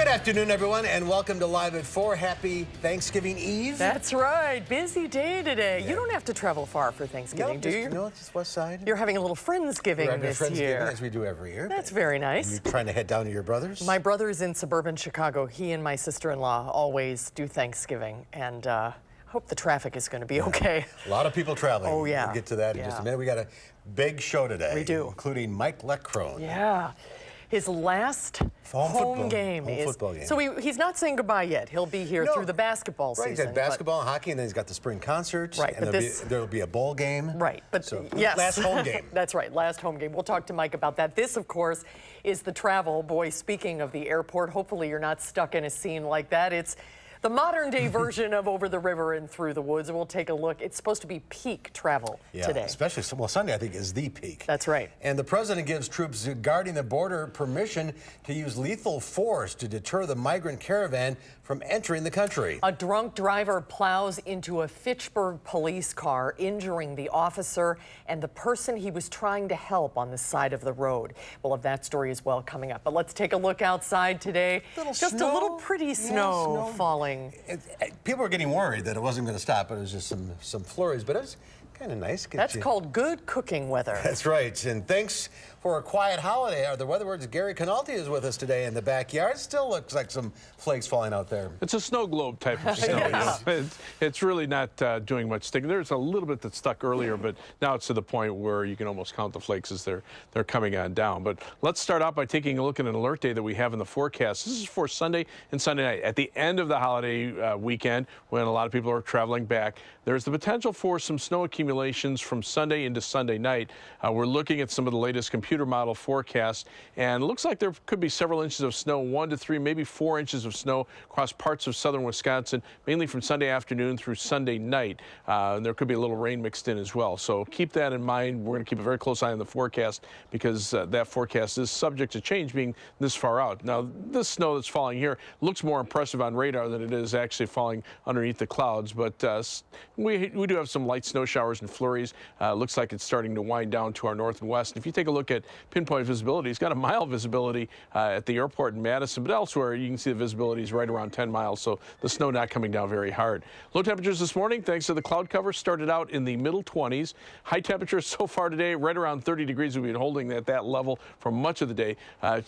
Good afternoon, everyone, and welcome to Live at 4. Happy Thanksgiving Eve. That's right. Busy day today. Yeah. You don't have to travel far for Thanksgiving, do you? No, it's just West Side. You're having a little Friendsgiving this year. As we do every year. That's very nice. You're trying to head down to your brother's? My brother's in suburban Chicago. He and my sister-in-law always do Thanksgiving, and hope the traffic is going to be okay. A lot of people traveling. Oh, yeah. We'll get to that in just a minute. We got a big show today. We do. Including Mike Leckrone. Yeah. His last home game is. Football game. So he's not saying goodbye yet. He'll be here through the basketball season. Right, he's had basketball and hockey, and then he's got the spring concert. Right, and there'll be a bowl game. Right, but so, yes. Last home game. That's right, last home game. We'll talk to Mike about that. This, of course, is the travel. Boy, speaking of the airport, hopefully you're not stuck in a scene like that. It's the modern-day version of Over the River and Through the Woods. We'll take a look. It's supposed to be peak travel today. Especially, well, Sunday, I think, is the peak. That's right. And the president gives troops guarding the border permission to use lethal force to deter the migrant caravan from entering the country. A drunk driver plows into a Fitchburg police car, injuring the officer and the person he was trying to help on the side of the road. We'll have that story as well coming up. But let's take a look outside today. Just a little pretty snow falling. People were getting worried that it wasn't going to stop. It was just some flurries, but it was kind of nice. That's called good cooking weather. That's right. And thanks for a quiet holiday. The weatherbird's Gary Canalti is with us today in the backyard. Still looks like some flakes falling out there. It's a snow globe type of snow. Yes. You know? It's really not doing much sticking. There's a little bit that stuck earlier, but now it's to the point where you can almost count the flakes as they're coming on down. But let's start out by taking a look at an alert day that we have in the forecast. This is for Sunday and Sunday night. At the end of the holiday weekend, when a lot of people are traveling back, there's the potential for some snow accumulations from Sunday into Sunday night. We're looking at some of the latest computer model forecasts, and it looks like there could be several inches of snow, 1 to 3, maybe 4 inches of snow across parts of southern Wisconsin, mainly from Sunday afternoon through Sunday night. And there could be a little rain mixed in as well. So keep that in mind. We're going to keep a very close eye on the forecast because that forecast is subject to change being this far out. Now, this snow that's falling here looks more impressive on radar than it is actually falling underneath the clouds, but we do have some light snow showers and flurries. Looks like it's starting to wind down to our north and west. If you take a look at pinpoint visibility, it's got a mile visibility at the airport in Madison, but elsewhere you can see the visibility is right around 10 miles, so the snow not coming down very hard. Low temperatures this morning, thanks to the cloud cover, started out in the middle 20s. High temperatures so far today, right around 30 degrees. We've been holding at that level for much of the day.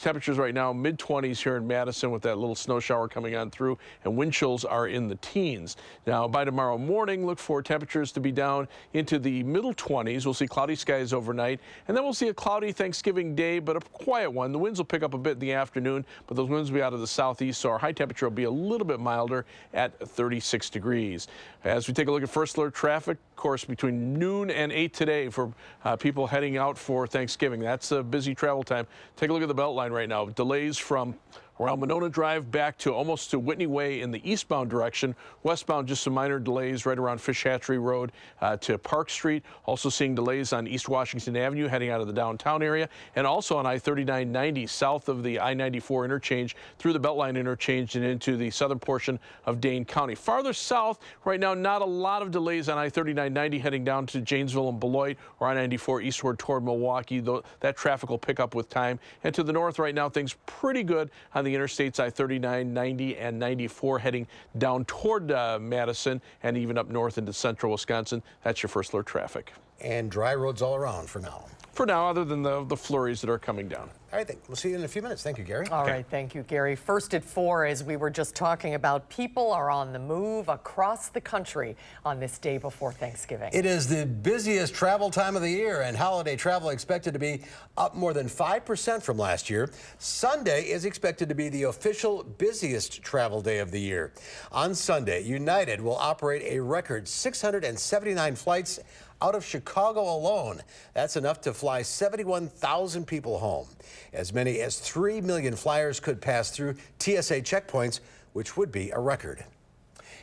Temperatures right now, mid-20s here in Madison with that little snow shower coming on through, and wind chills are in the teens. Now, by tomorrow morning, look for temperatures to be down into the middle 20s. We'll see cloudy skies overnight, and then we'll see a cloudy Thanksgiving Day, but a quiet one. The winds will pick up a bit in the afternoon, but those winds will be out of the southeast, so our high temperature will be a little bit milder at 36 degrees. As we take a look at first alert traffic, of course, between noon and 8 today for people heading out for Thanksgiving. That's a busy travel time. Take a look at the Beltline right now. Delays from around Monona Drive back to almost to Whitney Way in the eastbound direction. Westbound, just some minor delays right around Fish Hatchery Road to Park Street. Also seeing delays on East Washington Avenue heading out of the downtown area, and also on I-3990 south of the I-94 interchange through the Beltline interchange and into the southern portion of Dane County. Farther south, right now, not a lot of delays on I-3990 heading down to Janesville and Beloit, or I-94 eastward toward Milwaukee. That traffic will pick up with time. And to the north right now, things pretty good on the interstates I-39, 90, and 94 heading down toward Madison and even up north into central Wisconsin. That's your first alert traffic. And dry roads all around for now. For now, other than the flurries that are coming down. All right, we'll see you in a few minutes. Thank you, Gary. All right, thank you, Gary. First at 4, as we were just talking about, people are on the move across the country on this day before Thanksgiving. It is the busiest travel time of the year, and holiday travel expected to be up more than 5% from last year. Sunday is expected to be the official busiest travel day of the year. On Sunday, United will operate a record 679 flights out of Chicago alone. That's enough to fly 71,000 people home. As many as 3 million flyers could pass through TSA checkpoints, which would be a record.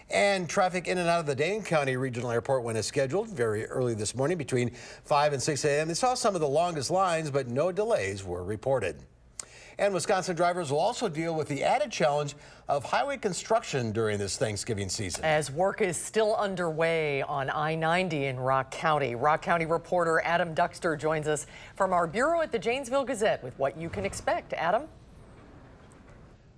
And traffic in and out of the Dane County Regional Airport went as scheduled very early this morning between 5 and 6 a.m. They saw some of the longest lines, but no delays were reported. And Wisconsin drivers will also deal with the added challenge of highway construction during this Thanksgiving season. As work is still underway on I-90 in Rock County. Rock County reporter Adam Duxter joins us from our bureau at the Janesville Gazette with what you can expect. Adam?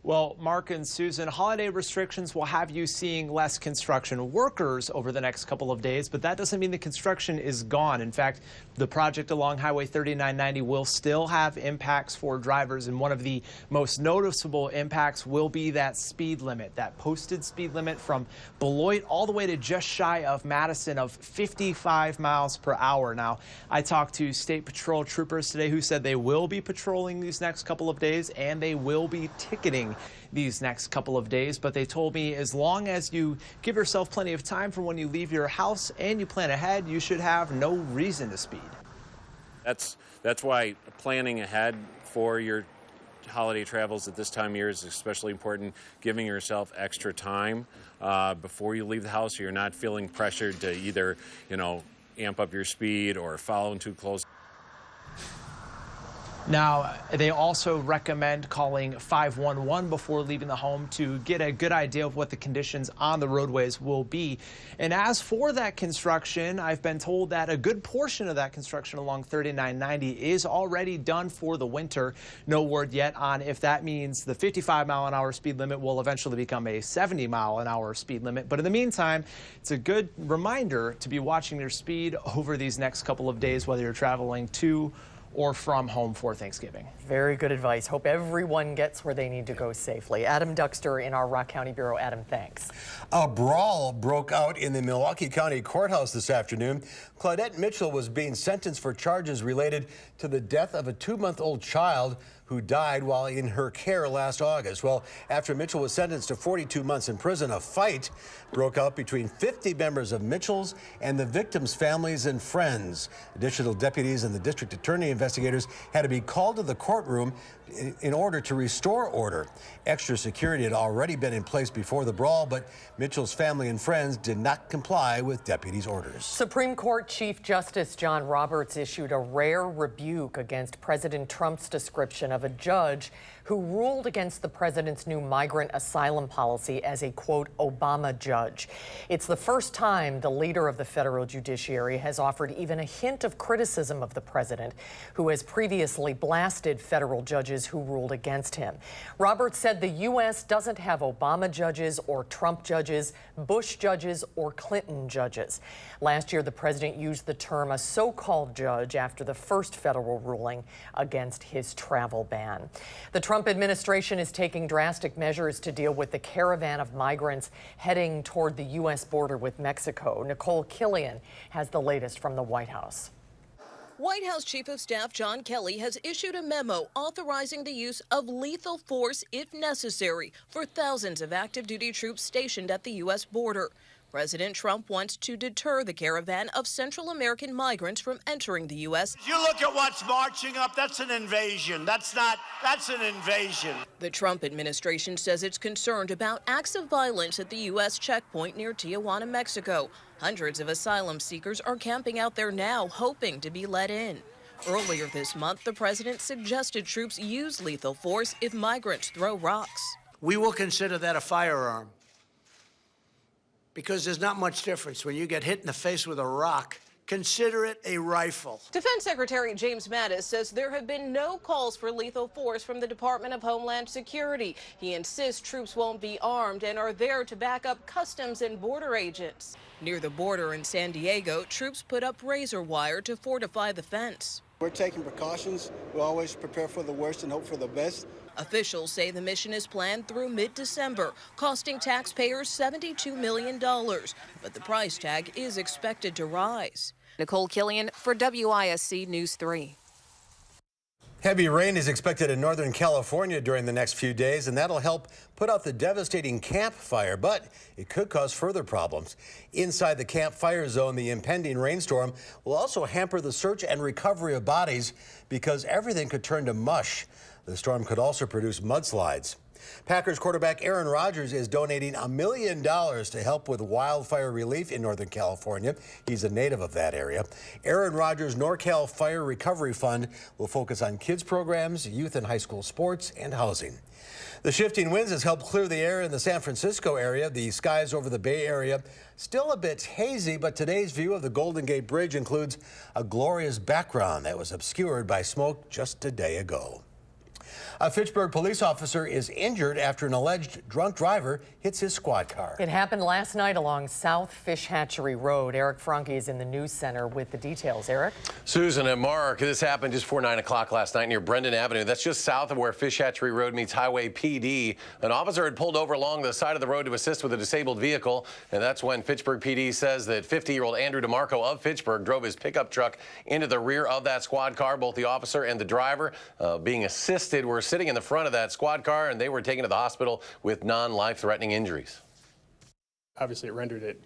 Well, Mark and Susan, holiday restrictions will have you seeing less construction workers over the next couple of days, but that doesn't mean the construction is gone. In fact, the project along Highway 3990 will still have impacts for drivers, and one of the most noticeable impacts will be that speed limit, that posted speed limit from Beloit all the way to just shy of Madison of 55 miles per hour. Now, I talked to State Patrol troopers today who said they will be patrolling these next couple of days and they will be ticketing these next couple of days, but they told me as long as you give yourself plenty of time for when you leave your house and you plan ahead, you should have no reason to speed. That's why planning ahead for your holiday travels at this time of year is especially important, giving yourself extra time before you leave the house so you're not feeling pressured to either, amp up your speed or follow too close. Now, they also recommend calling 511 before leaving the home to get a good idea of what the conditions on the roadways will be. And as for that construction, I've been told that a good portion of that construction along 3990 is already done for the winter. No word yet on if that means the 55-mile-an-hour speed limit will eventually become a 70-mile-an-hour speed limit. But in the meantime, it's a good reminder to be watching your speed over these next couple of days, whether you're traveling to or from home for Thanksgiving. Very good advice. Hope everyone gets where they need to go safely. Adam Duxter in our Rock County Bureau. Adam, thanks. A brawl broke out in the Milwaukee County Courthouse this afternoon. Claudette Mitchell was being sentenced for charges related to the death of a 2-month-old child who died while in her care last August. Well, after Mitchell was sentenced to 42 months in prison, a fight broke out between 50 members of Mitchell's and the victims' families and friends. Additional deputies and the district attorney investigators had to be called to the courtroom in order to restore order. Extra security had already been in place before the brawl, but Mitchell's family and friends did not comply with deputies' orders. Supreme Court Chief Justice John Roberts issued a rare rebuke against President Trump's description of a judge who ruled against the president's new migrant asylum policy as a, quote, Obama judge. It's the first time the leader of the federal judiciary has offered even a hint of criticism of the president, who has previously blasted federal judges who ruled against him. Roberts said the U.S. doesn't have Obama judges or Trump judges, Bush judges or Clinton judges. Last year, the president used the term a so-called judge after the first federal ruling against his travel ban. The Trump administration is taking drastic measures to deal with the caravan of migrants heading toward the U.S. border with Mexico. Nicole Killian has the latest from the White House. White House Chief of Staff John Kelly has issued a memo authorizing the use of lethal force if necessary for thousands of active duty troops stationed at the U.S. border. President Trump wants to deter the caravan of Central American migrants from entering the U.S. You look at what's marching up, that's an invasion. That's an invasion. The Trump administration says it's concerned about acts of violence at the U.S. checkpoint near Tijuana, Mexico. Hundreds of asylum seekers are camping out there now, hoping to be let in. Earlier this month, the president suggested troops use lethal force if migrants throw rocks. We will consider that a firearm, because there's not much difference. When you get hit in the face with a rock, consider it a rifle. Defense Secretary James Mattis says there have been no calls for lethal force from the Department of Homeland Security. He insists troops won't be armed and are there to back up Customs and border agents. Near the border in San Diego, troops put up razor wire to fortify the fence. We're taking precautions. We always prepare for the worst and hope for the best. Officials say the mission is planned through mid-December, costing taxpayers $72 million. But the price tag is expected to rise. Nicole Killian for WISC News 3. Heavy rain is expected in Northern California during the next few days, and that'll help put out the devastating Camp Fire, but it could cause further problems. Inside the Camp Fire zone, the impending rainstorm will also hamper the search and recovery of bodies because everything could turn to mush. The storm could also produce mudslides. Packers quarterback Aaron Rodgers is donating $1 million to help with wildfire relief in Northern California. He's a native of that area. Aaron Rodgers' NorCal Fire Recovery Fund will focus on kids programs, youth and high school sports, and housing. The shifting winds has helped clear the air in the San Francisco area. The skies over the Bay Area still a bit hazy, but today's view of the Golden Gate Bridge includes a glorious background that was obscured by smoke just a day ago. A Fitchburg police officer is injured after an alleged drunk driver hits his squad car. It happened last night along South Fish Hatchery Road. Eric Franke is in the news center with the details. Eric? Susan and Mark, this happened just before 9 o'clock last night near Brendan Avenue. That's just south of where Fish Hatchery Road meets Highway PD. An officer had pulled over along the side of the road to assist with a disabled vehicle, and that's when Fitchburg PD says that 50-year-old Andrew DeMarco of Fitchburg drove his pickup truck into the rear of that squad car. Both the officer and the driver, being assisted, were sitting in the front of that squad car, and they were taken to the hospital with non-life-threatening injuries. Obviously, it rendered it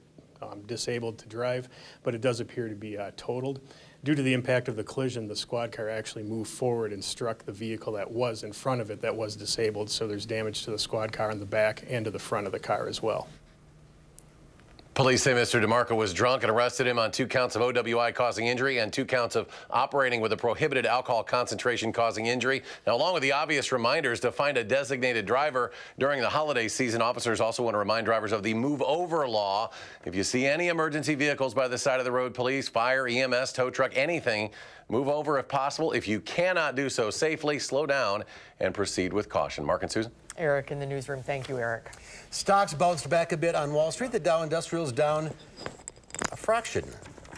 disabled to drive, but it does appear to be totaled. Due to the impact of the collision, the squad car actually moved forward and struck the vehicle that was in front of it that was disabled, so there's damage to the squad car in the back and to the front of the car as well. Police say Mr. DeMarco was drunk and arrested him on 2 counts of OWI causing injury and 2 counts of operating with a prohibited alcohol concentration causing injury. Now, along with the obvious reminders to find a designated driver during the holiday season, officers also want to remind drivers of the move over law. If you see any emergency vehicles by the side of the road, police, fire, EMS, tow truck, anything, move over if possible. If you cannot do so safely, slow down and proceed with caution. Mark and Susan? Eric in the newsroom. Thank you, Eric. Stocks bounced back a bit on Wall Street. The Dow Industrial's down a fraction.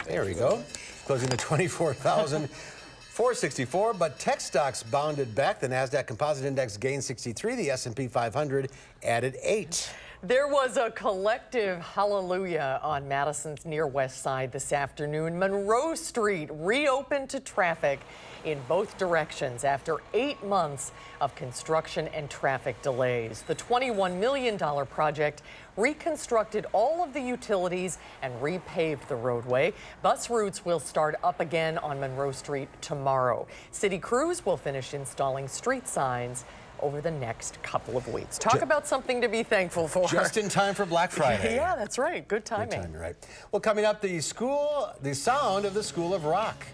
There we go. Closing to 24,464. But tech stocks bounded back. The NASDAQ Composite Index gained 63. The S&P 500 added 8. There was a collective hallelujah on Madison's near west side this afternoon. Monroe Street reopened to traffic in both directions after 8 months of construction and traffic delays. The $21 million project reconstructed all of the utilities and repaved the roadway. Bus routes will start up again on Monroe Street tomorrow. City crews will finish installing street signs over the next couple of weeks. Talk about something to be thankful for. Just in time for Black Friday. Yeah, that's right. Good timing. Good timing, right. Well, coming up, the sound of the School of Rock.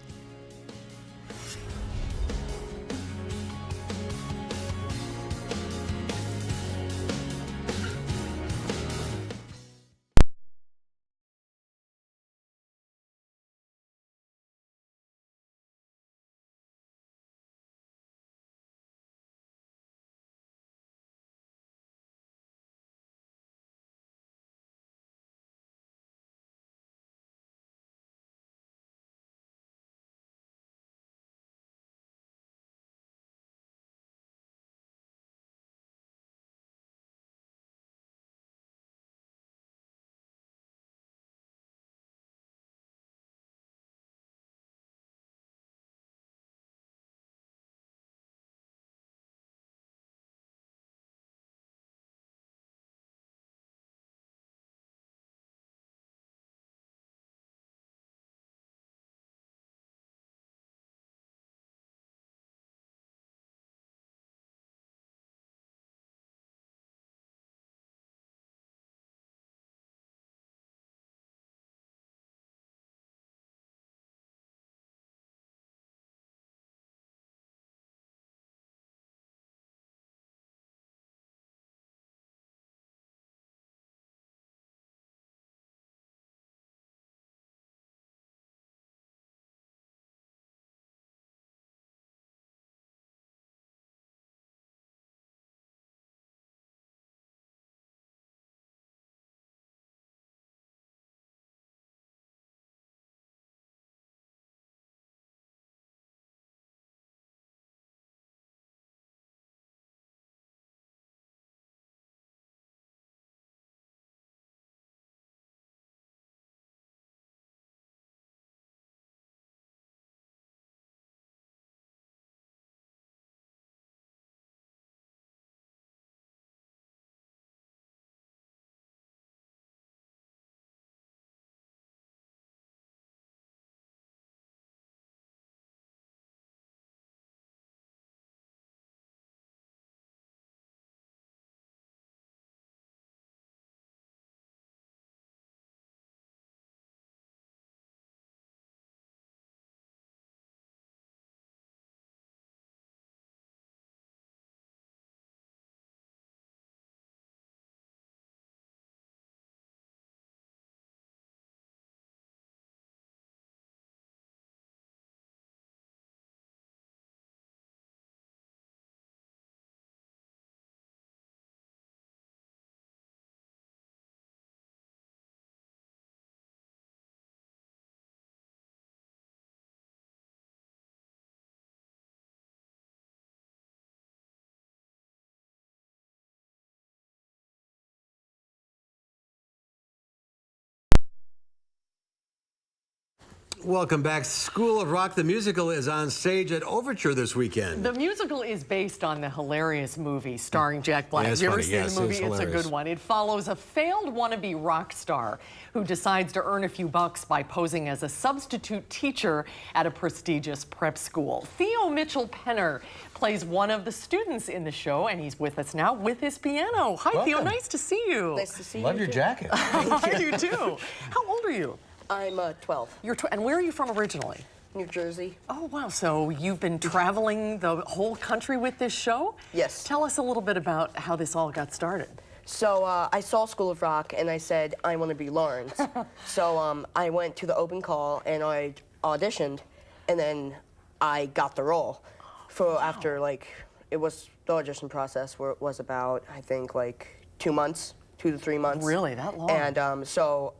Welcome back. School of Rock, the musical, is on stage at Overture this weekend. The musical is based on the hilarious movie starring Jack Black. Yeah, it's Have you ever funny. seen Yes, the movie? it's It's a hilarious. good one. It follows a failed wannabe rock star who decides to earn a few bucks by posing as a substitute teacher at a prestigious prep school. Theo Mitchell-Penner plays one of the students in the show, and he's with us now with his piano. Hi, Theo. Welcome. Nice to see you. Nice to see Love you. your jacket. I do too. How old are you? I'm 12. And where are you from originally? New Jersey. Oh, wow. So you've been traveling the whole country with this show? Yes. Tell us a little bit about how this all got started. So I saw School of Rock and I said, I want to be Lawrence. So I went to the open call and I auditioned and then I got the role. After it was the audition process where it was about, I think, 2 months, 2 to 3 months. Really, that long? And so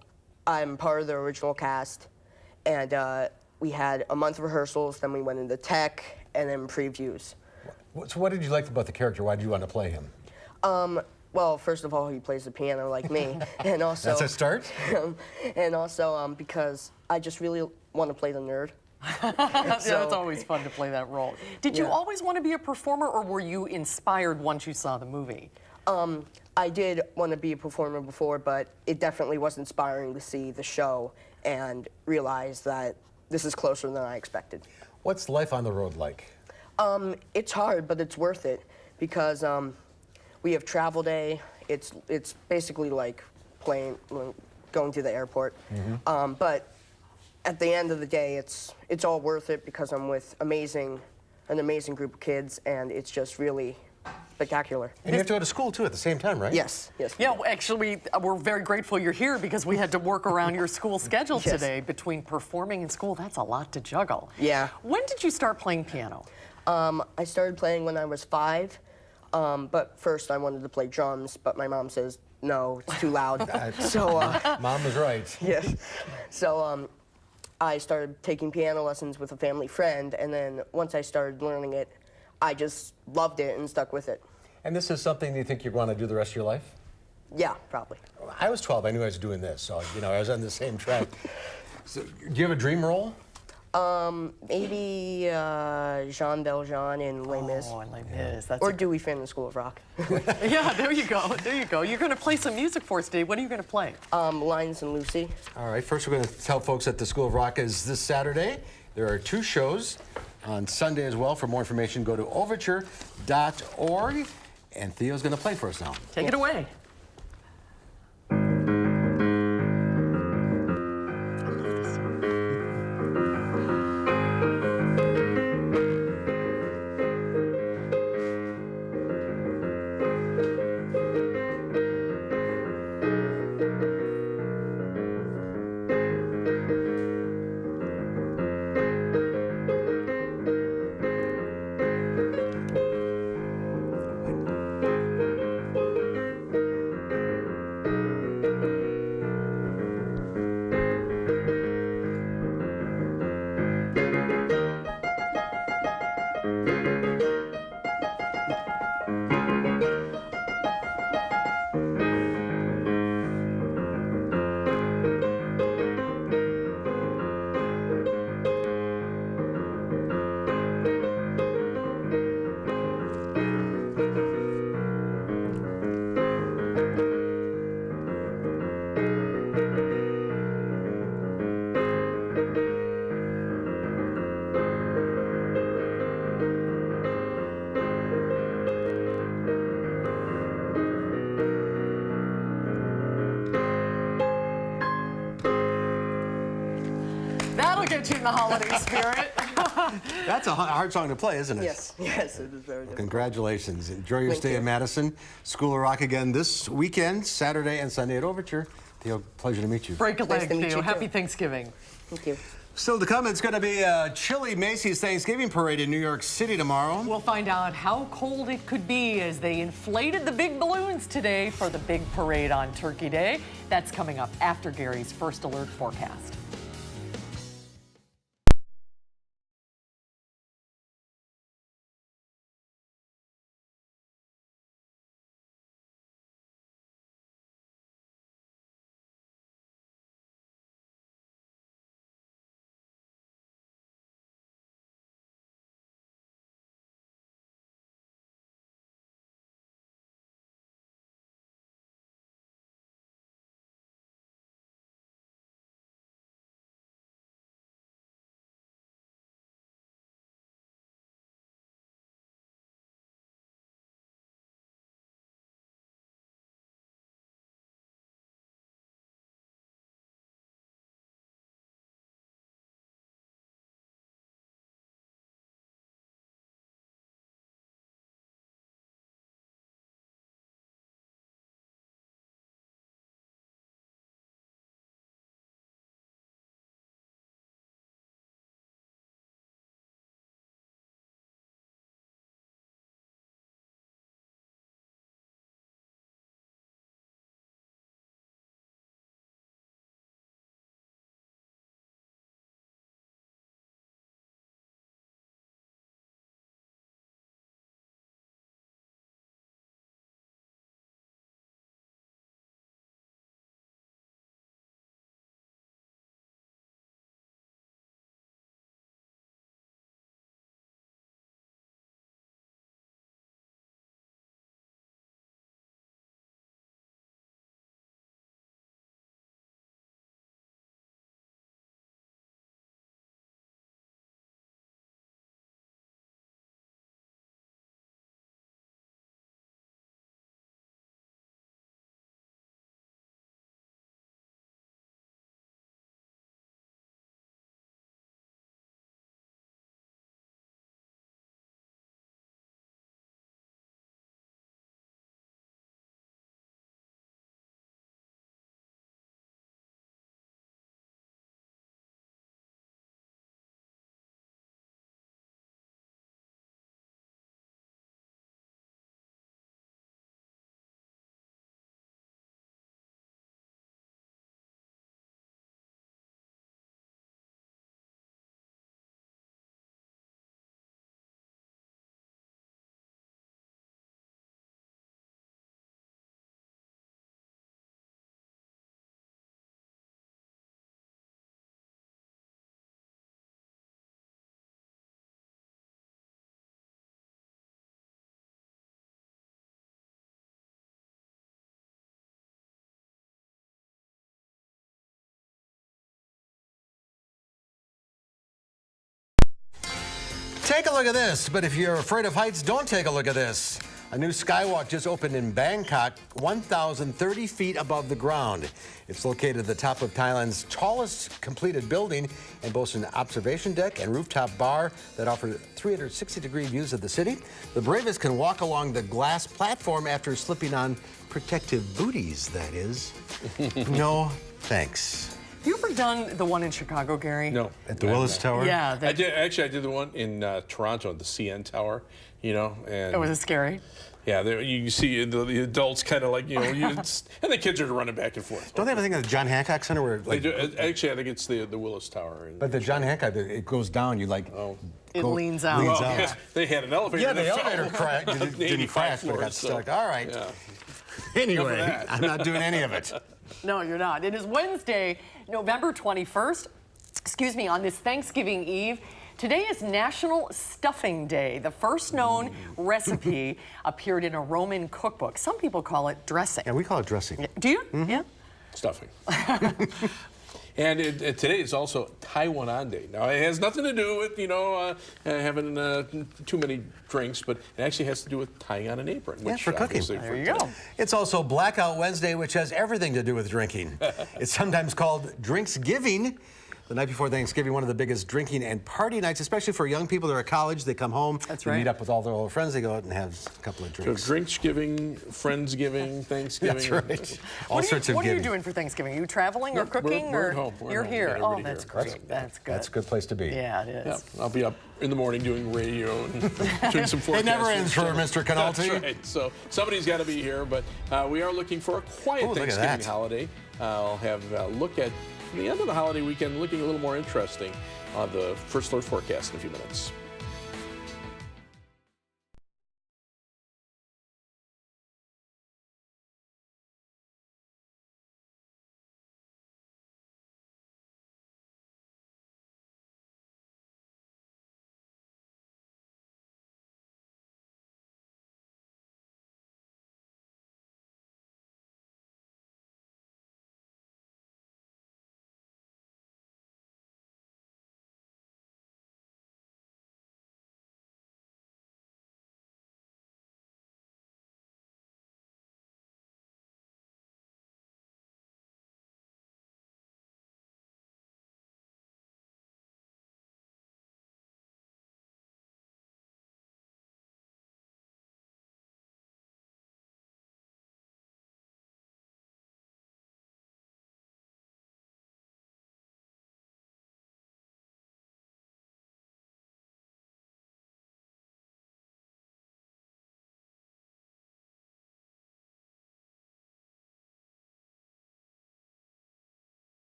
I'm part of the original cast, and we had a month of rehearsals, then we went into tech, and then previews. So what did you like about the character? Why did you want to play him? Well, first of all, he plays the piano like me, and also That's a start? and also because I just really want to play the nerd. Yeah, it's always fun to play that role. Did you Yeah. always want to be a performer, or were you inspired once you saw the movie? I did want to be a performer before, but it definitely was inspiring to see the show and realize that this is closer than I expected. What's life on the road like? It's hard, but it's worth it because we have travel day. It's basically like going to the airport. But at the end of the day, it's all worth it because I'm with an amazing group of kids, and it's just really spectacular. And you have to go to school, too, at the same time, right? Yes. Yeah, actually, we're very grateful you're here because we had to work around your school schedule Yes. today. Between performing and school, that's a lot to juggle. Yeah. When did you start playing piano? I started playing when I was 5, but first I wanted to play drums, but my mom says, no, it's too loud. So, Mom was right. yes. So I started taking piano lessons with a family friend, and then once I started learning it, I just loved it and stuck with it. And this is something you think you're going to do the rest of your life? Yeah, probably. I was 12. I knew I was doing this, so, I was on the same track. So, do you have a dream role? Maybe Jean Valjean in Les Mis. Oh, and Les Mis. That's Or Dewey Finn in School of Rock. Yeah, there you go. There you go. You're going to play some music for us today. What are you going to play? Linus and Lucy. All right, first we're going to tell folks that the School of Rock is this Saturday. There are 2 shows on Sunday as well. For more information, go to overture.org. And Theo's going to play for us now. Take it away. That'll get you in the holiday spirit. That's a hard song to play, isn't it? Yes, yes, it is very difficult. Congratulations. Enjoy your Thank stay you. in Madison. School of Rock again this weekend, Saturday and Sunday at Overture. Theo, pleasure to meet you. Break a Nice leg, to meet Theo. you, Happy too. Thanksgiving. Thank you. Still to come, it's going to be a chilly Macy's Thanksgiving parade in New York City tomorrow. We'll find out how cold it could be as they inflated the big balloons today for the big parade on Turkey Day. That's coming up after Gary's First Alert forecast. Take a look at this, but if you're afraid of heights, don't take a look at this. A new skywalk just opened in Bangkok, 1,030 feet above the ground. It's located at the top of Thailand's tallest completed building and boasts an observation deck and rooftop bar that offer 360-degree views of the city. The bravest can walk along the glass platform after slipping on protective booties, that is. No, thanks. Have you ever done the one in Chicago, Gary? No. At the Willis Tower? Yeah. I did the one in Toronto, the CN Tower, you know. And Was it scary? yeah, you see the adults kind of like, you know, and the kids are running back and forth. Don't they have a thing at the John Hancock Center where, like... They do, actually, I think it's the Willis Tower. But the John Hancock, it goes down, you like... It leans out. Leans Well, out. yeah, they had an elevator. Yeah, the that elevator fell didn't crash, but it got so, stuck. All right. Yeah. Anyway, I'm not doing any of it. No, you're not. It is Wednesday, November 21st. Excuse me, on this Thanksgiving Eve. Today is National Stuffing Day. The first known recipe appeared in a Roman cookbook. Some people call it dressing. Yeah, we call it dressing. Do you? Yeah. Stuffing. And today is also Taiwan Day. Now, it has nothing to do with, having too many drinks, but it actually has to do with tying on an apron. Yeah, for cooking. There you go. It's also Blackout Wednesday, which has everything to do with drinking. It's sometimes called Drinksgiving. The night before Thanksgiving, one of the biggest drinking and party nights, especially for young people that are at college. They come home, they meet up with all their old friends, they go out and have a couple of drinks. So Drinksgiving, Friendsgiving, Thanksgiving. That's right. All sorts of What are you giving. doing for Thanksgiving? Are you traveling or cooking? We're or at home. You're here. Got Oh, everybody that's here. great. That's good. That's a good place to be. Yeah, it is. Yeah, I'll be up in the morning doing radio and doing some forecasting. It never ends for Mr. Canalti. That's right. So somebody's got to be here, but we are looking for a quiet Thanksgiving holiday. I'll have a look at the end of the holiday weekend, looking a little more interesting on the First Alert forecast in a few minutes.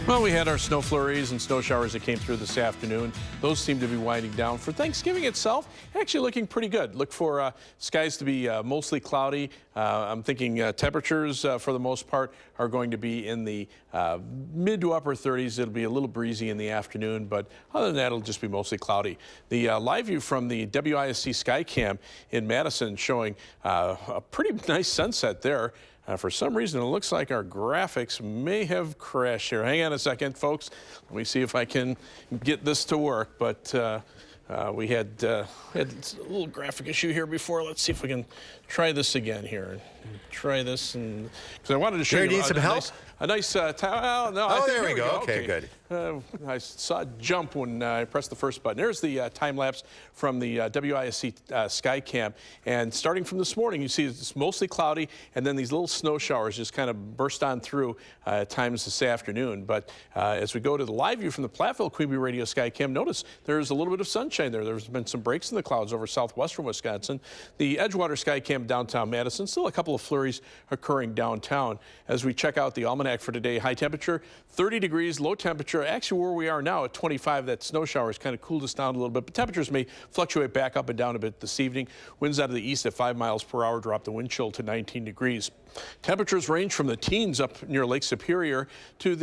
Well, we had our snow flurries and snow showers that came through this afternoon. Those seem to be winding down. For Thanksgiving itself, actually looking pretty good. Look for skies to be mostly cloudy. I'm thinking temperatures for the most part are going to be in the mid to upper 30s. It'll be a little breezy in the afternoon, but other than that, it'll just be mostly cloudy. The live view from the WISC Skycam in Madison showing a pretty nice sunset there. For some reason, it looks like our graphics may have crashed here. Hang on a second, folks. Let me see if I can get this to work. But we had a little graphic issue here before. Let's see if we can try this again here. Try this, and because I wanted to show you. Need some help? A nice well, no. Oh, there we go. Okay, good. I saw it jump when I pressed the first button. There's the time lapse from the WISC Skycam, and starting from this morning, you see it's mostly cloudy, and then these little snow showers just kind of burst on through at times this afternoon. But as we go to the live view from the Platteville Queen Bee Radio Skycam, notice there's a little bit of sunshine there. There's been some breaks in the clouds over southwestern Wisconsin. The Edgewater Skycam downtown Madison, still a couple of flurries occurring downtown. As we check out the almanac for today, high temperature 30 degrees, low temperature actually where we are now at 25. That snow showers kind of cooled us down a little bit, but temperatures may fluctuate back up and down a bit this evening. Winds out of the east at 5 miles per hour drop the wind chill to 19 degrees. Temperatures range from the teens up near Lake Superior to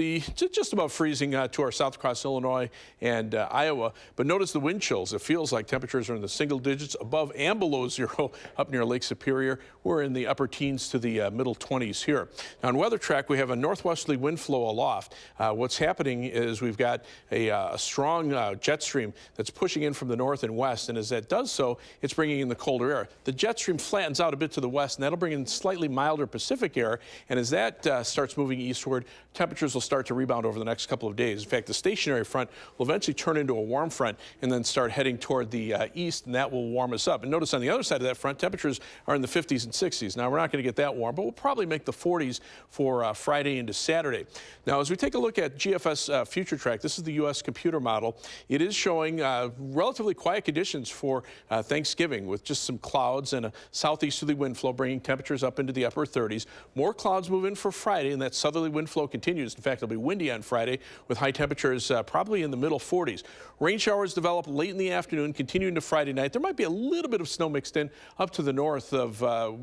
just about freezing to our south across Illinois and Iowa. But notice the wind chills. It feels like temperatures are in the single digits above and below zero up near Lake Superior. We're in the upper teens to the middle 20s here. Now on Weather Track, we have a northwesterly wind flow aloft. What's happening is we've got a strong jet stream that's pushing in from the north and west, and as that does so, it's bringing in the colder air. The jet stream flattens out a bit to the west, and that'll bring in slightly milder Pacific air, and as that starts moving eastward, temperatures will start to rebound over the next couple of days. In fact, the stationary front will eventually turn into a warm front and then start heading toward the east, and that will warm us up. And notice on the other side of that front, temperatures are in the 50s and 60s. Now, we're not going to get that warm, but we'll probably make the 40s for Friday into Saturday. Now, as we take a look at GFS Future Track, this is the U.S. computer model. It is showing relatively quiet conditions for Thanksgiving with just some clouds and a southeasterly wind flow bringing temperatures up into the upper 30s. More clouds move in for Friday, and that southerly wind flow continues. In fact, it'll be windy on Friday with high temperatures probably in the middle 40s. Rain showers develop late in the afternoon, continuing to Friday night. There might be a little bit of snow mixed in up to the north of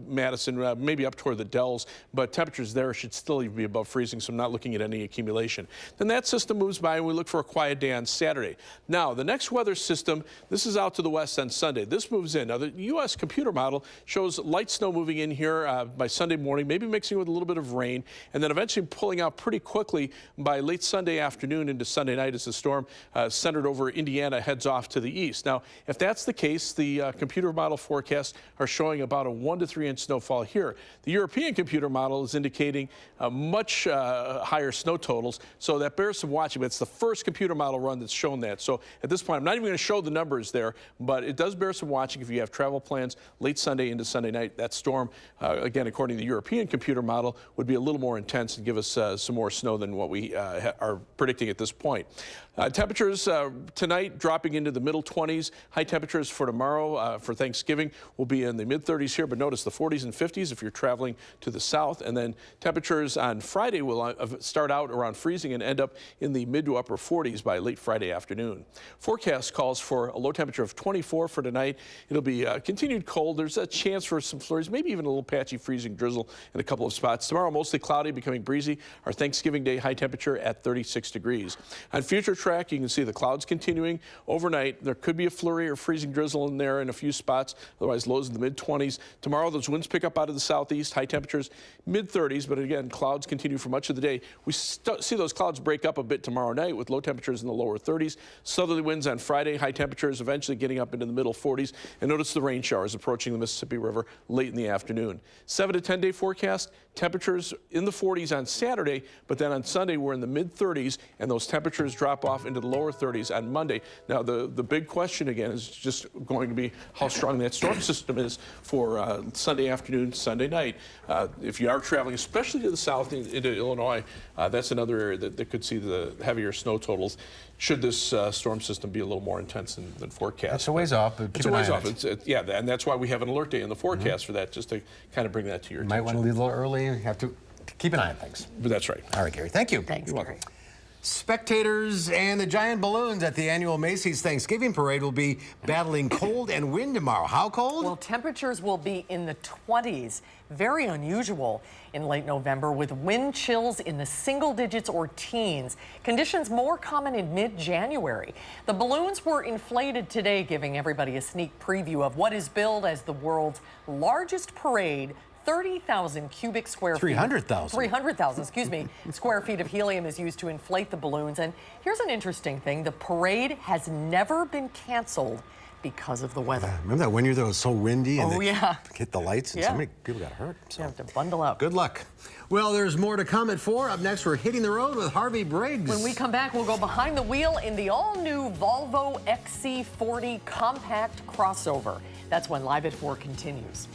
Madison, maybe up toward the Dells, but temperatures there should still be above freezing, so I'm not looking at any accumulation. Then that system moves by, and we look for a quiet day on Saturday. Now, the next weather system, this is out to the west on Sunday. This moves in. Now, the U.S. computer model shows light snow moving in here by Sunday morning, maybe mixing with a little bit of rain, and then eventually pulling out pretty quickly by late Sunday afternoon into Sunday night as the storm centered over Indiana heads off to the east. Now, if that's the case, the computer model forecasts are showing about a 1 to 3 inch snowfall here. The European computer model is indicating much higher snow totals, so that bears some watching. But it's the first computer model run that's shown that. So at this point, I'm not even going to show the numbers there, but it does bear some watching if you have travel plans late Sunday into Sunday night. That storm, again, according to the European computer model, would be a little more intense and give us some more snow than what we are predicting at this point. Temperatures tonight dropping into the middle 20s. High temperatures for tomorrow for Thanksgiving will be in the mid 30s here, but notice the 40s and 50s if you're traveling to the south. And then temperatures on Friday will start out around freezing and end up in the mid to upper 40s by late Friday afternoon. Forecast calls for a low temperature of 24 for tonight. It'll be continued cold. There's a chance for some flurries, maybe even a little patchy freezing drizzle in a couple of spots. Tomorrow, mostly cloudy, becoming breezy. Our Thanksgiving Day high temperature at 36 degrees. On Future Track, you can see the clouds continuing overnight. There could be a flurry or freezing drizzle in there in a few spots. Otherwise, lows in the mid-20s. Tomorrow, those winds pick up out of the southeast. High temperatures mid-30s, but again, clouds continue for much of the day. We see those clouds break up a bit tomorrow night with low temperatures in the lower 30s. Southerly winds on Friday. High temperatures eventually getting up into the middle 40s. And notice the rain showers approaching the Mississippi River late in the afternoon. 7 to 10 day forecast. Temperatures in the 40s on Saturday, but then on Sunday we're in the mid-30s, and those temperatures drop off into the lower 30s on Monday. Now the big question again is just going to be how strong that storm system is for Sunday afternoon, Sunday night. If you are traveling, especially to the south into Illinois, that's another area that could see the heavier snow totals. Should this storm system be a little more intense than forecast? That's a ways off, but it's a ways off. Yeah, and that's why we have an alert day in the forecast for that, just to kind of bring that to your attention. Might want to leave a little early. You have to keep an eye on things. But that's right. All right, Gary. Thank you. Thanks, You're Gary. welcome. Spectators and the giant balloons at the annual Macy's Thanksgiving Parade will be battling cold and wind tomorrow. How cold? Well, temperatures will be in the 20s. Very unusual in late November, with wind chills in the single digits or teens. Conditions more common in mid-January. The balloons were inflated today, giving everybody a sneak preview of what is billed as the world's largest parade. 30,000 cubic square feet. 300,000. 300,000, excuse me, square feet of helium is used to inflate the balloons. And here's an interesting thing. The parade has never been canceled because of the weather. Remember that one year that was so windy and they yeah. hit the lights and so many people got hurt? So. You have to bundle up. Good luck. Well, there's more to come at 4. Up next, we're hitting the road with Harvey Briggs. When we come back, we'll go behind the wheel in the all-new Volvo XC40 compact crossover. That's when Live at 4 continues.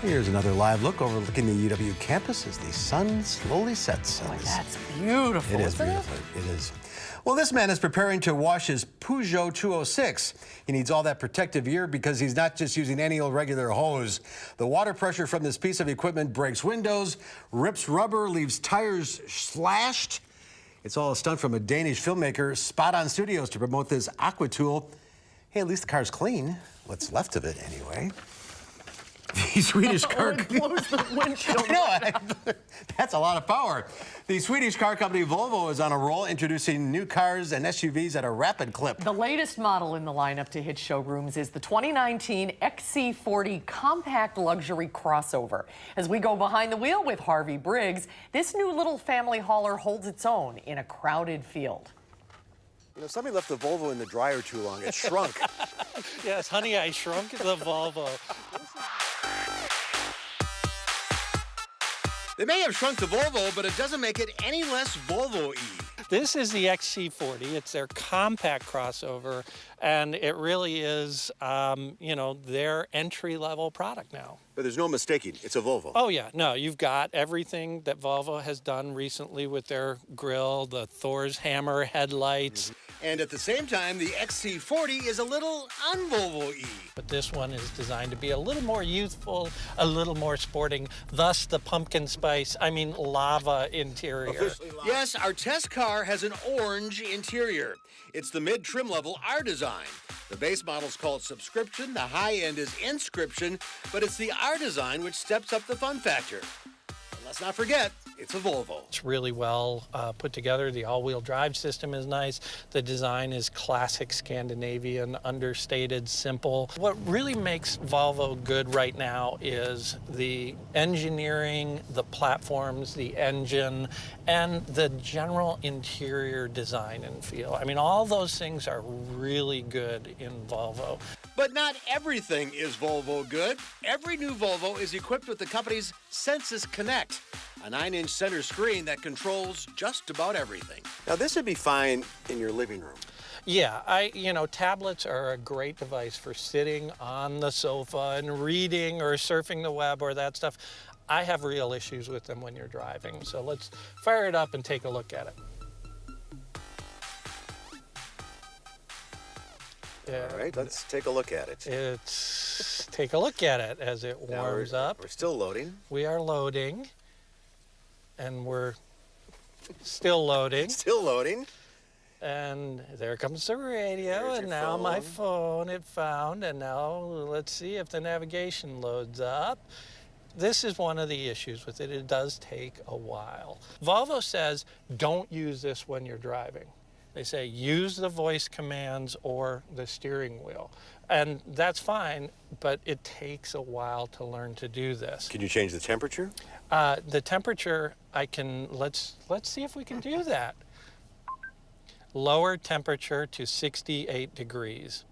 Here's another live look overlooking the UW campus as the sun slowly sets. Boy, that's beautiful, It is isn't beautiful. It is. Well, this man is preparing to wash his Peugeot 206. He needs all that protective gear because he's not just using any old regular hose. The water pressure from this piece of equipment breaks windows, rips rubber, leaves tires slashed. It's all a stunt from a Danish filmmaker, Spot On Studios, to promote this aqua tool. Hey, at least the car's clean. What's left of it, anyway. The Swedish car. Close the windshield. No, that's a lot of power. The Swedish car company Volvo is on a roll, introducing new cars and SUVs at a rapid clip. The latest model in the lineup to hit showrooms is the 2019 XC40 compact luxury crossover. As we go behind the wheel with Harvey Briggs, this new little family hauler holds its own in a crowded field. You know, somebody left the Volvo in the dryer too long. It shrunk. Yes, honey, I shrunk the Volvo. They may have shrunk the Volvo, but it doesn't make it any less Volvo-y. This is the XC40. It's their compact crossover, and it really is, their entry-level product now. But there's no mistaking, it's a Volvo. Oh, yeah. No, you've got everything that Volvo has done recently with their grille, the Thor's hammer headlights. And at the same time, the XC40 is a little un-Volvo-y. But this one is designed to be a little more youthful, a little more sporting, thus the pumpkin spice, lava interior. Yes, our test car has an orange interior. It's the mid-trim level R design. The base model's called Subscription, the high end is Inscription, but it's the R design which steps up the fun factor. And let's not forget, it's a Volvo. It's really well put together. The all-wheel drive system is nice. The design is classic Scandinavian, understated, simple. What really makes Volvo good right now is the engineering, the platforms, the engine, and the general interior design and feel. All those things are really good in Volvo. But not everything is Volvo good. Every new Volvo is equipped with the company's Sensus Connect, a 9-inch center screen that controls just about everything. Now, this would be fine in your living room. Yeah, tablets are a great device for sitting on the sofa and reading or surfing the web or that stuff. I have real issues with them when you're driving. So let's fire it up and take a look at it. All right, let's take a look at it. Take a look at it as it warms up. We're still loading. We are loading. And we're still loading. Still loading. And there comes the radio, There's and your now phone. my phone it found, and now let's see if the navigation loads up. This is one of the issues with it. It does take a while. Volvo says don't use this when you're driving. They say use the voice commands or the steering wheel. And that's fine, but it takes a while to learn to do this. Can you change the temperature? The temperature, let's see if we can do that. Lower temperature to 68 degrees.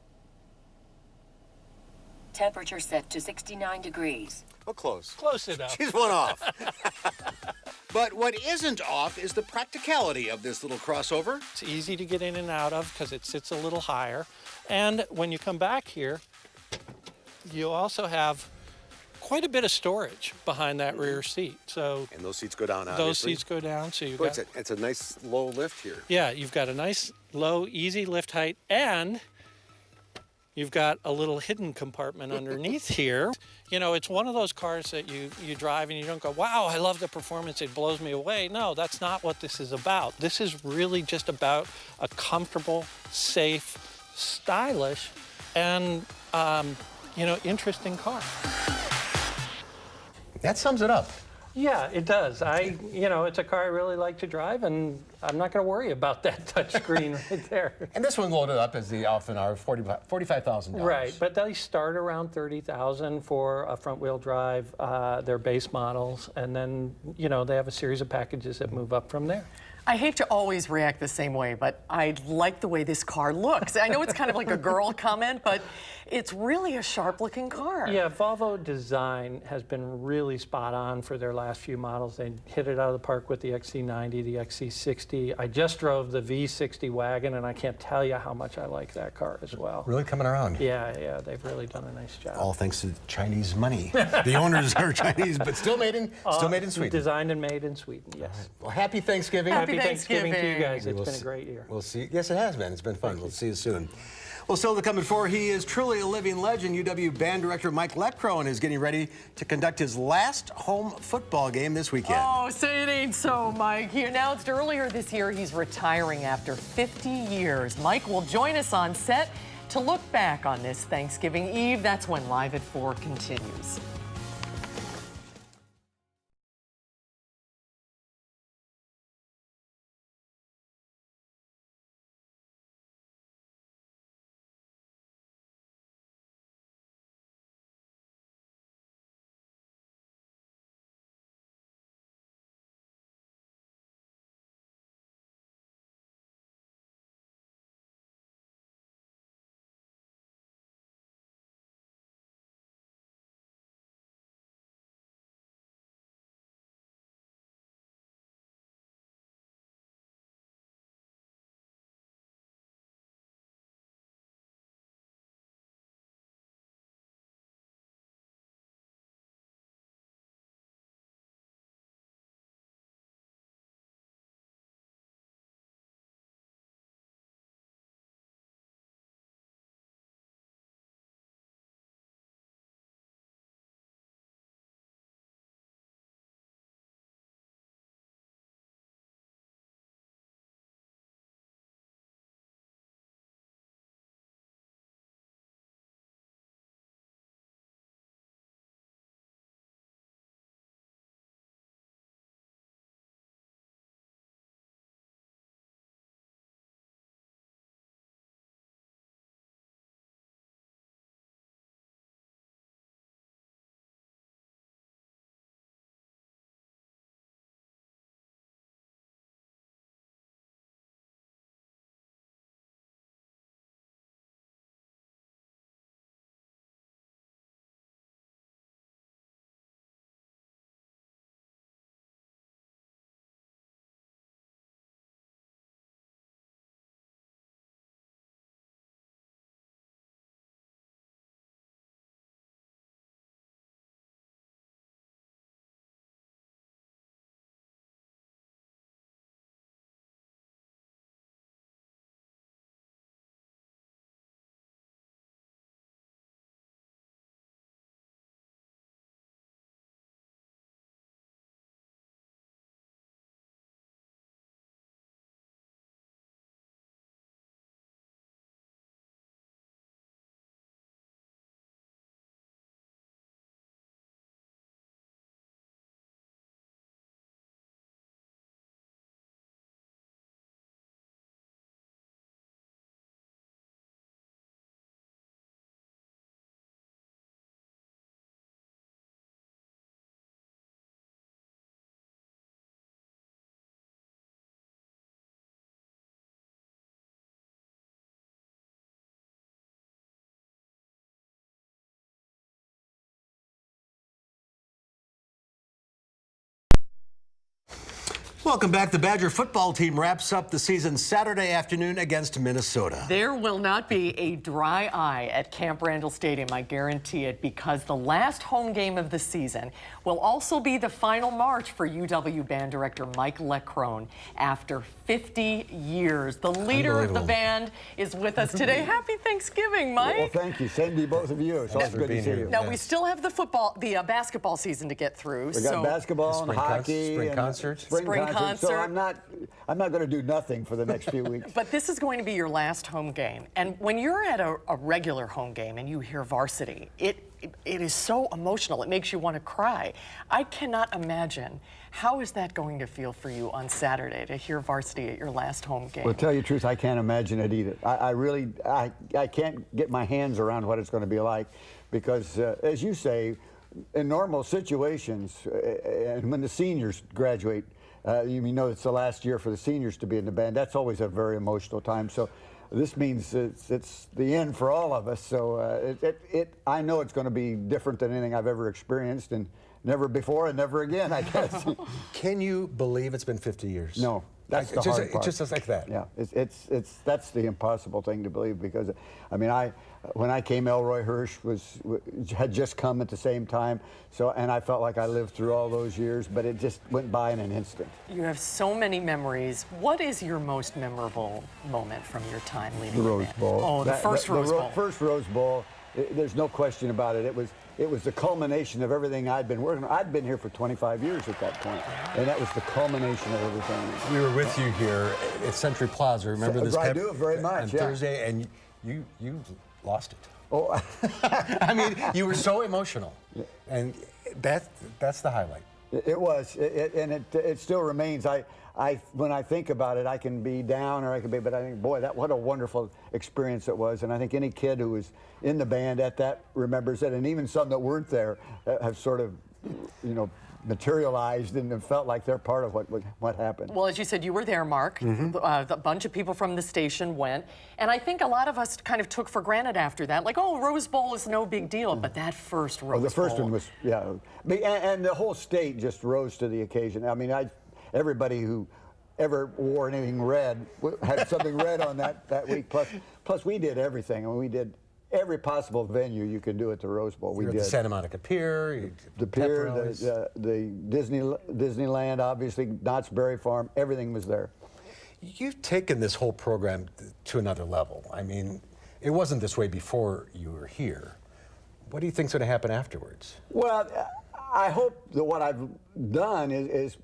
Temperature set to 69 degrees. Well, close. Close enough. She's one off. But what isn't off is the practicality of this little crossover. It's easy to get in and out of because it sits a little higher. And when you come back here, you also have quite a bit of storage behind that rear seat. So And those seats go down, obviously. those seats go down, so you've Boy, got... it's a nice low lift here. Yeah, you've got a nice, low, easy lift height, and you've got a little hidden compartment underneath here. It's one of those cars that you drive and you don't go, wow, I love the performance, it blows me away. No, that's not what this is about. This is really just about a comfortable, safe, stylish, and, interesting car. That sums it up. Yeah, it does. It's a car I really like to drive, and I'm not going to worry about that touchscreen right there. And this one loaded up as the often are $45,000. Right, but they start around $30,000 for a front-wheel drive, their base models, and then, they have a series of packages that move up from there. I hate to always react the same way, but I like the way this car looks. I know it's kind of like a girl comment, but it's really a sharp-looking car. Yeah, Volvo design has been really spot on for their last few models. They hit it out of the park with the XC90, the XC60. I just drove the V60 wagon, and I can't tell you how much I like that car as well. Really coming around. Yeah, they've really done a nice job. All thanks to Chinese money. The owners are Chinese, but still made in Sweden. Designed and made in Sweden, yes. Right. Well, happy Thanksgiving. Happy Thanksgiving to you guys. It's been a great year. We'll see. Yes, it has been. It's been fun. We'll see you soon. Well, still to come at 4, he is truly a living legend. UW band director Mike Lepkrone is getting ready to conduct his last home football game this weekend. Oh, say it ain't so, Mike. He announced earlier this year he's retiring after 50 years. Mike will join us on set to look back on this Thanksgiving Eve. That's when Live at 4 continues. Welcome back. The Badger football team wraps up the season Saturday afternoon against Minnesota. There will not be a dry eye at Camp Randall Stadium, I guarantee it, because the last home game of the season will also be the final march for UW band director Mike Leckrone after 50 years. The leader of the band is with us today. Happy Thanksgiving, Mike. Well, thank you. Same to you, both of you. It's always good to see you. Now, we still have the basketball season to get through. We got basketball and hockey. Spring concerts. Spring concert. So I'm not going to do nothing for the next few weeks. But this is going to be your last home game. And when you're at a regular home game and you hear varsity, it is so emotional. It makes you want to cry. I cannot imagine how is that going to feel for you on Saturday to hear varsity at your last home game. Well, to tell you the truth, I can't imagine it either. I really can't get my hands around what it's going to be like because, as you say, in normal situations, and when the seniors graduate, you know it's the last year for the seniors to be in the band. That's always a very emotional time. So this means it's the end for all of us. So I know it's going to be different than anything I've ever experienced, and never before and never again, I guess. Can you believe it's been 50 years? No. That's the hard part. Just like that. Yeah, that's the impossible thing to believe because, I mean, when I came, Elroy Hirsch had just come at the same time, and I felt like I lived through all those years, but it just went by in an instant. You have so many memories. What is your most memorable moment from your time leading the Rose Bowl? Oh, the first Rose Bowl. First Rose Bowl. There's no question about it. It was the culmination of everything I'd been working on. I'd been here for 25 years at that point, and that was the culmination of everything. We were with you here at Century Plaza. Remember this? I do very much. On Thursday, and you lost it. Oh, I mean, you were so emotional, and that's the highlight. It was, and it still remains. When I think about it, I can be down or I can be, but I think, boy, what a wonderful experience it was. And I think any kid who was in the band at that remembers it, and even some that weren't there have sort of, materialized and felt like they're part of what happened. Well, as you said, you were there, Mark. A bunch of people from the station went, and I think a lot of us kind of took for granted after that, like, oh, Rose Bowl is no big deal, but that first Rose Bowl. The first one was, yeah, and the whole state just rose to the occasion. I mean, everybody who ever wore anything red had something red on that week. Plus, we did everything. I mean, we did every possible venue you can do at the Rose Bowl. We did the Santa Monica Pier, the pier, the Disneyland, obviously, Knott's Berry Farm. Everything was there. You've taken this whole program to another level. I mean, it wasn't this way before you were here. What do you think's going to happen afterwards? Well, I hope that what I've done is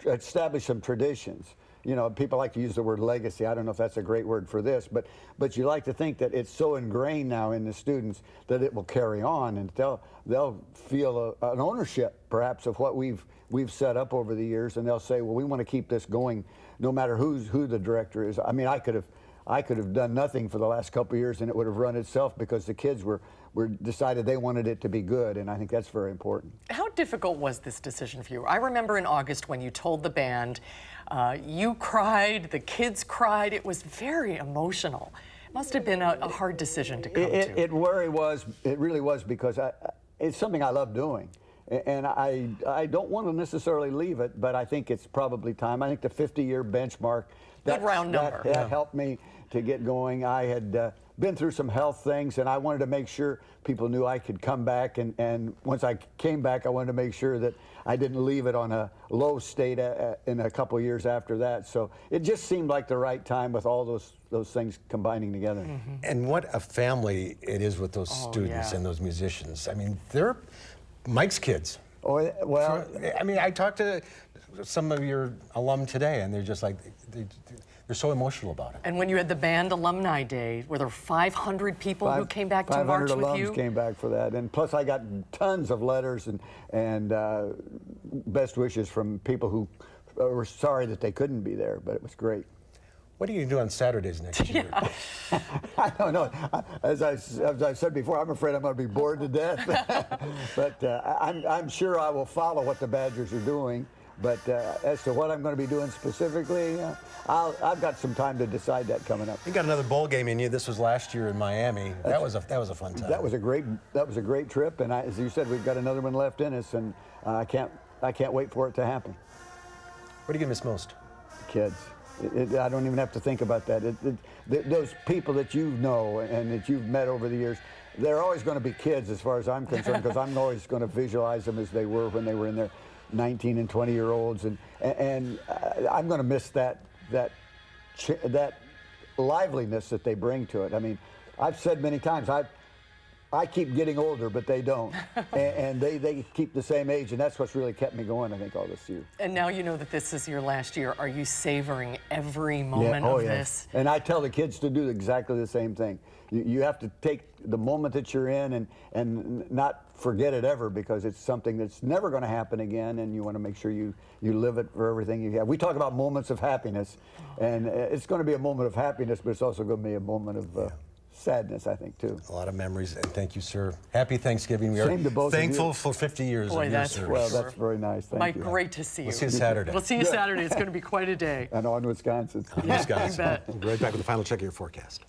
establish some traditions. You know, people like to use the word legacy. I don't know if that's a great word for this, but you like to think that it's so ingrained now in the students that it will carry on, and they'll feel an ownership perhaps of what we've set up over the years, and they'll say, well, we want to keep this going no matter who the director is. I mean, I could have done nothing for the last couple of years and it would have run itself because the kids were decided they wanted it to be good, and I think that's very important. How difficult was this decision for you? I remember in August when you told the band, you cried, the kids cried. It was very emotional. It must have been a hard decision to come to. It really was because it's something I love doing. And I don't want to necessarily leave it, but I think it's probably time. I think the 50-year benchmark, good round number. That helped me to get going. I had been through some health things, and I wanted to make sure people knew I could come back. And once I came back, I wanted to make sure that I didn't leave it on a low state in a couple of years after that. So it just seemed like the right time with all those things combining together. Mm-hmm. And what a family it is with those students and those musicians. I mean, they're Mike's kids. Oh, well, I mean, I talked to some of your alum today, and they're just like, they're so emotional about it. And when you had the band alumni day, were there 500 people who came back to march with you? 500 alums came back for that, and plus I got tons of letters and best wishes from people who were sorry that they couldn't be there, but it was great. What are you going to do on Saturdays next year? I don't know. As I said before, I'm afraid I'm going to be bored to death. But I'm sure I will follow what the Badgers are doing. But as to what I'm going to be doing specifically, I've got some time to decide that coming up. You got another bowl game in you. This was last year in Miami. That was a fun time. That was a great trip. And as you said, we've got another one left in us, and I can't wait for it to happen. What are you going to miss most? Kids. I don't even have to think about that. Those people that you know and that you've met over the years, they're always going to be kids as far as I'm concerned, because I'm always going to visualize them as they were when they were in their 19 and 20-year-olds, and I'm going to miss that liveliness that they bring to it. I mean, I've said many times, I keep getting older, but they don't. and they keep the same age, and that's what's really kept me going, I think, all this year. And now you know that this is your last year. Are you savoring every moment of this? And I tell the kids to do exactly the same thing. You have to take the moment that you're in and not forget it ever, because it's something that's never going to happen again, and you want to make sure you live it for everything you have. We talk about moments of happiness, and it's going to be a moment of happiness, but it's also going to be a moment of sadness, I think, too. A lot of memories, and thank you, sir. Happy Thanksgiving. We Same to are both thankful of you. for 50 years Boy, of your that's service. Well, that's very nice. Thank Mike, you. great to see you. We'll see you Saturday. We'll see you Saturday. It's going to be quite a day. And on Wisconsin. Wisconsin. You bet. We'll be right back with the final check of your forecast.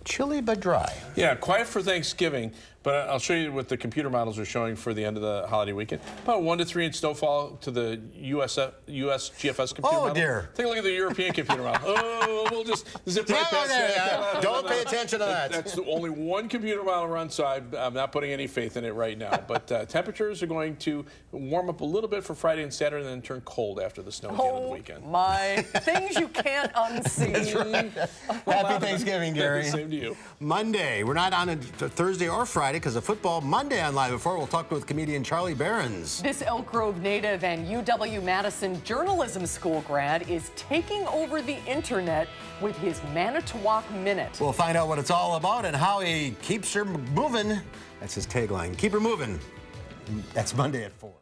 Chilly but dry. Yeah, quiet for Thanksgiving, but I'll show you what the computer models are showing for the end of the holiday weekend. About 1 to 3 inch snowfall to the US GFS computer model. Oh, dear. Take a look at the European computer model. Oh, we'll just zip right past that. Don't pay attention to that. That's only one computer model run, so I'm not putting any faith in it right now. But temperatures are going to warm up a little bit for Friday and Saturday, and then turn cold after the snow at the end of the weekend. My things you can't unsee. That's right. Happy Thanksgiving, Gary. Same to you. Monday, we're not on a Thursday or Friday because of football. Monday on Live at 4, we'll talk with comedian Charlie Behrens. This Elk Grove native and UW-Madison journalism school grad is taking over the internet with his Manitowoc Minute. We'll find out what it's all about and how he keeps her moving. That's his tagline. Keep her moving. That's Monday at 4.